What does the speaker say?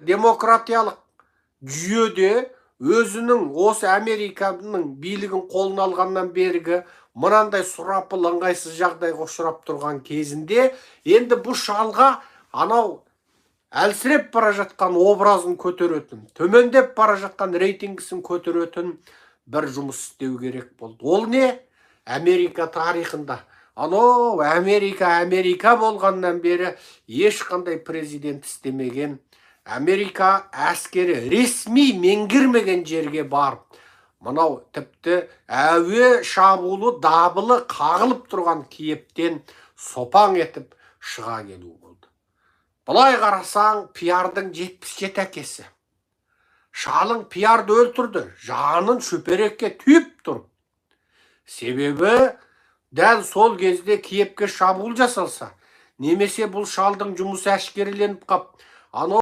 демократиялық жүйеде өзінің осы Американың билігін қолына алғаннан бергі мынандай сұрапыл ыңғайсыз жағдайға ұшырап тұрған кезінде енді бұл шалға анау әлсіреп бара жатқан образын көтеретін, төмендеп бара жатқан рейтингісін көтеретін бір жұмыс істеу керек болды. Ол не? Америка тарихында анау Америка болғаннан бері ешқандай президент істемеген, Америка әскері ресми меңгермеген жерге барып, мынау тіпті әуе шабуылы дабылы қағылып тұрған Киевтен сопаң етіп шыға келу болды. Бұлай қарасаң, пиардың 77 әкесі. Шалың пиарды өлтірді, жанын шөперекке түйіп тұр. Себебі дәл сол кезде Киевке шабуыл жасалса, немесе бұл шалдың жұмысы әшкереленіп қап, анау